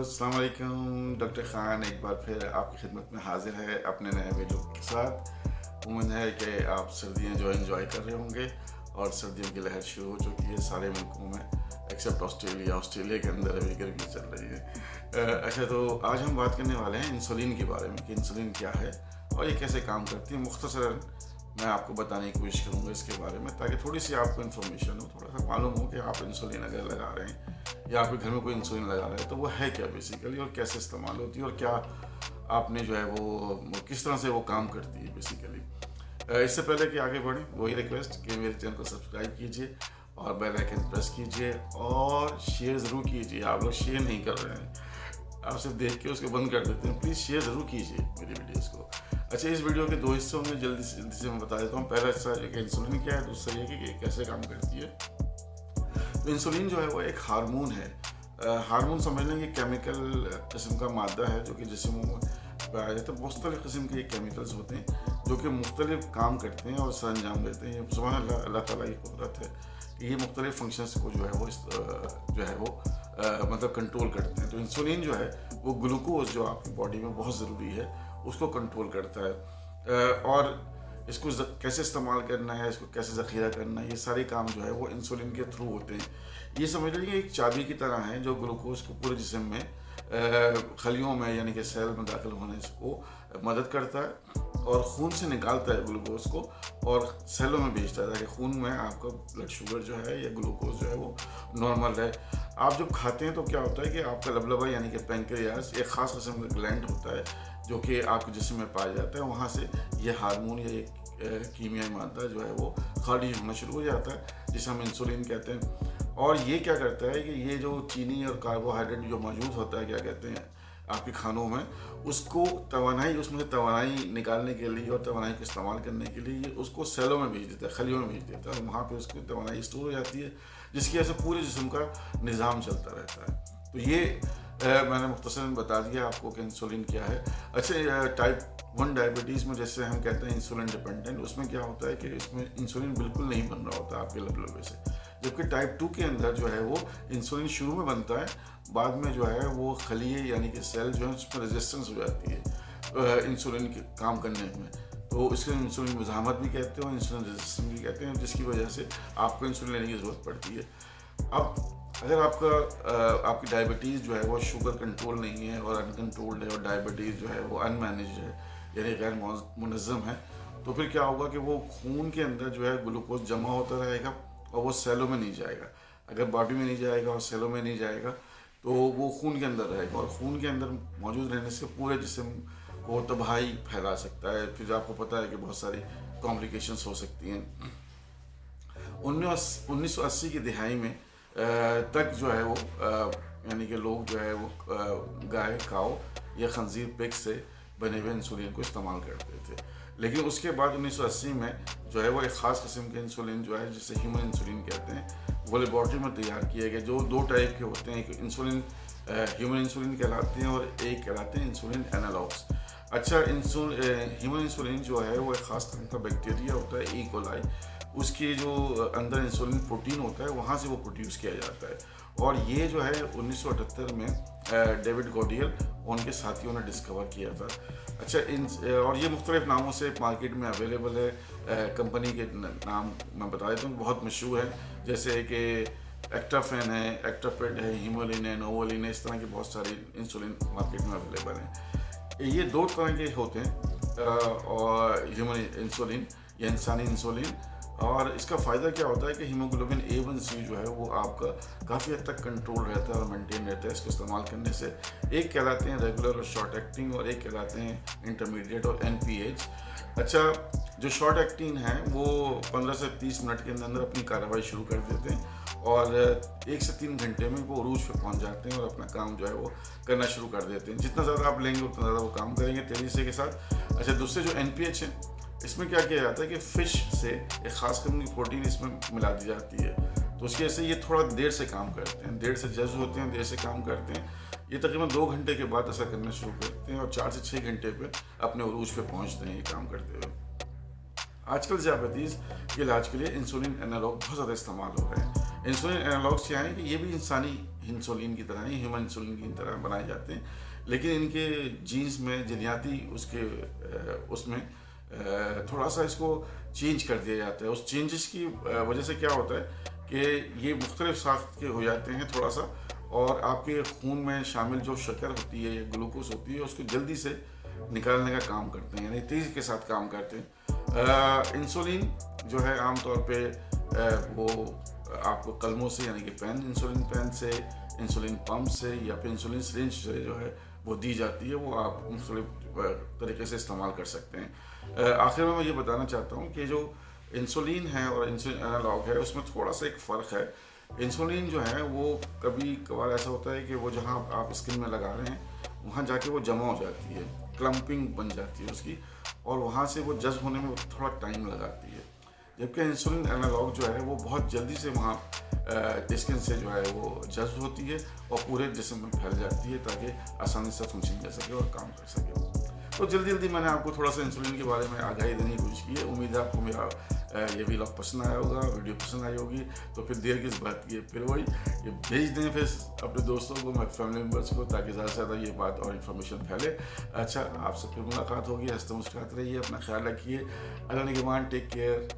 अस्सलाम वालेकुम। डॉक्टर ख़ान एक बार फिर आपकी खिदमत में हाजिर है अपने नए वीडियो के साथ। उम्मीद है कि आप सर्दियाँ जो एंजॉय कर रहे होंगे और सर्दियों की लहर शुरू हो चुकी है सारे मुल्कों में एक्सेप्ट ऑस्ट्रेलिया के अंदर अभी गर्मी चल रही है। अच्छा, तो आज हम बात करने वाले हैं इंसुलिन के बारे में कि इंसुलिन क्या है और ये कैसे काम करती है। मुख्तसरन मैं आपको बताने की कोशिश करूँगा इसके बारे में, ताकि थोड़ी सी आपको इन्फॉर्मेशन हो, थोड़ा सा मालूम हो कि आप इंसुलिन अगर लगा रहे हैं या आपके घर में कोई इंसुलिन लगा रहा है तो वो है क्या बेसिकली और कैसे इस्तेमाल होती है और क्या आपने जो है वो किस तरह से वो काम करती है बेसिकली। इससे पहले कि आगे बढ़ें वही रिक्वेस्ट कि मेरे चैनल को सब्सक्राइब कीजिए और बेल आइकन प्रेस कीजिए और शेयर ज़रूर कीजिए। आप लोग शेयर नहीं कर रहे हैं, आप सिर्फ देख के उसको बंद कर देते हैं। प्लीज़ शेयर ज़रूर कीजिए मेरी वीडियोज़ को। अच्छा, इस वीडियो के दो हिस्सों में जल्दी से मैं बता देता हूँ। पहला हिस्सा है कि इंसुलिन क्या है, दूसरा ये कि कैसे काम करती है। तो इंसुलिन जो है वो एक हार्मोन है। हार्मोन समझ लें कि केमिकल किस्म का मादा है जो कि जिस्म में पाया जाता है। मुख्तलिफ़ किस्म के केमिकल्स होते हैं जो कि मुख्तलिफ काम करते हैं और सरंजाम देते हैं। सुभान अल्लाह, अल्लाह ताला की कुदरत है कि ये मुख्तलिफ फंक्शंस को जो है वो मतलब कंट्रोल करते हैं। तो इंसुलिन जो है वो ग्लूकोज जो आपकी बॉडी में बहुत ज़रूरी है उसको कंट्रोल करता है। और इसको कैसे इस्तेमाल करना है, इसको कैसे ज़ख़ीरा करना है, ये सारे काम जो है वो इंसुलिन के थ्रू होते हैं। ये समझ लीजिए एक चाबी की तरह है जो ग्लूकोज को पूरे जिस्म में खलियों में यानी कि सेल में दाखिल होने को मदद करता है और खून से निकालता है ग्लूकोज को और सेलों में भेजता है ताकि खून में आपका ब्लड शुगर जो है या ग्लूकोज जो है वो नॉर्मल रहे। आप जब खाते हैं तो क्या होता है कि आपका लबलबा यानी कि पैंक्रियास एक ख़ास किस्म का ग्लैंड होता है जो कि आपके जिस्म में पाया जाता है। वहाँ से ये हार्मोन या एक कीमियाई मादा जो है वो खारिज होना शुरू हो जाता है जिसे हम इंसुलिन कहते हैं। और ये क्या करता है कि ये जो चीनी और कार्बोहाइड्रेट जो मौजूद होता है क्या कहते हैं आपके खानों में, उसको उसमें से तवानाई निकालने के लिए और तवानाई को इस्तेमाल करने के लिए उसको सेलों में भेज देता है, खलियों में भेज देता है और वहाँ पे उसकी तवानाई स्टोर हो जाती है जिसकी वजह से पूरे जिस्म का निज़ाम चलता रहता है। तो ये मैंने मुख्तसरन बता दिया आपको कि इंसुलिन क्या है। अच्छा, टाइप 1 डायबिटीज़ में जैसे हम कहते हैं इंसुलिन डिपेंडेंट, उसमें क्या होता है कि इसमें इंसुलिन बिल्कुल नहीं बन रहा होता आपके लबलबे से, जबकि टाइप 2 के अंदर जो है वो इंसुलिन शुरू में बनता है, बाद में जो है वो खलिए यानी कि सेल जो है उस पर रेजिस्टेंस हो जाती है इंसुलिन के काम करने में। तो इसको इंसुलिन मुज़ाहमत भी कहते हैं, इंसुलिन रेजिस्टेंस भी कहते हैं, जिसकी वजह से आपको इंसुलिन लेने की ज़रूरत पड़ती है। अब अगर आपकी डायबिटीज़ जो है वो शुगर कंट्रोल नहीं है और अनकंट्रोल्ड है और डायबिटीज़ जो है वो अनमैनेज है यानी गैर मुनज़्ज़म है, तो फिर क्या होगा कि वो खून के अंदर जो है ग्लूकोज जमा होता रहेगा और वो सेलों में नहीं जाएगा। अगर बॉडी में नहीं जाएगा और सेलों में नहीं जाएगा तो वो खून के अंदर रहेगा और खून के अंदर मौजूद रहने से पूरे जिस्म को तबाही फैला सकता है। फिर आपको पता है कि बहुत सारी कॉम्प्लिकेशंस हो सकती हैं। 1980 की दिहाई में तक जो है वो यानी कि लोग जो है वो गाय, काऊ या खंजीर पिग से बने हुए इंसुलिन को इस्तेमाल करते थे। लेकिन उसके बाद 1980 में जो है वो एक ख़ास किस्म के इंसुलिन जो है जिसे ह्यूमन इंसुलिन कहते हैं वो लेबॉर्ट्री में तैयार किए गए, जो 2 टाइप के होते हैं। एक इंसुलिन ह्यूमन इंसुलिन कहलाते हैं और एक कहलाते हैं इंसुलिन एनालॉग्स। अच्छा, ह्यूमन इंसुलिन जो है वो एक ख़ास किस्म का बैक्टीरिया होता है, ई कोलाई, उसके जो अंदर इंसुलिन प्रोटीन होता है वहाँ से वो प्रोड्यूस किया जाता है। और ये जो है 1978 में डेविड गॉडियल और उनके साथियों ने डिस्कवर किया था। अच्छा, और ये मुख्तलिफ नामों से मार्केट में अवेलेबल है। कंपनी के नाम मैं बता देता हूँ, बहुत मशहूर है, जैसे कि एक्टाफेन है, एक्टापेड है, हीमोलिन है, नोवोलिन है, इस तरह के बहुत सारे इंसुलिन मार्केट में अवेलेबल हैं। ये 2 तरह के होते हैं और ह्यूमन इंसुलिन या इंसानी इंसुलिन। और इसका फ़ायदा क्या होता है कि हीमोग्लोबिन A1C जो है वो आपका काफ़ी हद तक कंट्रोल रहता है और मेंटेन रहता है इसको इस्तेमाल करने से। एक कहलाते हैं रेगुलर और शॉर्ट एक्टिंग और एक कहलाते हैं इंटरमीडिएट और NPH। अच्छा, जो शॉर्ट एक्टिंग है वो 15 से 30 मिनट के अंदर अपनी कार्रवाई शुरू कर देते हैं और 1 से 3 घंटे में वो अरूज पे पहुंच जाते हैं और अपना काम जो है वो करना शुरू कर देते हैं। जितना ज़्यादा आप लेंगे उतना ज़्यादा वो काम करेंगे तेज़ी से के साथ। अच्छा, दूसरे जो NPH है, इसमें क्या किया जाता है कि फ़िश से एक ख़ास किस्म की प्रोटीन इसमें मिला दी जाती है, तो उसकी वजह से ये थोड़ा देर से काम करते हैं, देर से जज्ब होते हैं, देर से काम करते हैं। ये तकरीबन 2 घंटे के बाद ऐसा करना शुरू करते हैं और 4 से 6 घंटे पे अपने अरूज पे पहुंचते हैं ये काम करते हुए। आजकल ज़ियाबतीज़ के इलाज के लिए इंसुलिन एनालॉग बहुत ज़्यादा इस्तेमाल हो रहे हैं। इंसुलिन एनालॉग्स क्या हैं कि ये भी इंसानी इंसुलिन की तरह ही, ह्यूमन इंसुलिन की तरह बनाए जाते हैं, लेकिन इनके जीन्स में जीनियाती उसके उसमें थोड़ा सा इसको चेंज कर दिया जाता है। उस चेंजेस की वजह से क्या होता है कि ये मुख्तलिफ साख्त के हो जाते हैं थोड़ा सा, और आपके खून में शामिल जो शक्कर होती है या ग्लूकोज होती है उसको जल्दी से निकालने का काम करते हैं, यानी तेज़ी के साथ काम करते हैं। इंसुलिन जो है आमतौर पे वो आपको कलमों से, यानी कि पेन, इंसुलिन पेन से, इंसुलिन पंप से या फिर इंसुलिन सिरिंज से जो है वो दी जाती है। वो आप मुख्तलिफ तरीके से इस्तेमाल कर सकते हैं। आखिर में मैं ये बताना चाहता हूँ कि जो इंसुलिन है और इंसुलिन एनालॉग है उसमें थोड़ा सा एक फ़र्क है। इंसुलिन जो है वो कभी कभार ऐसा होता है कि वो जहाँ आप स्किन में लगा रहे हैं वहाँ जाके वो जमा हो जाती है, क्लम्पिंग बन जाती है उसकी, और वहाँ से वो जज्ब होने में थोड़ा टाइम लगाती है। जबकि इंसुलिन एनालॉग जो है वो बहुत जल्दी से वहाँ स्किन से जो है वो जज्ब होती है और पूरे जिस्म में फैल जाती है, ताकि आसानी से फंक्शन कर सके और काम कर सके। तो जल्दी जल्दी मैंने आपको थोड़ा सा इंसुलिन के बारे में आगाही देने की कोशिश की है। उम्मीद है आपको मेरा ये व्लॉग पसंद आया होगा, वीडियो पसंद आई होगी। तो फिर देर किस बात की है, फिर वही ये भेज दें फिर अपने दोस्तों को, मेरे फैमिली मेम्बर्स को, ताकि ज़्यादा से ज़्यादा ये बात और इन्फॉर्मेशन फैले। अच्छा, आपसे फिर मुलाकात होगी। हंसते मुस्कुराते रहिए, अपना ख्याल रखिए। अल्लाह निगहबान, टेक केयर।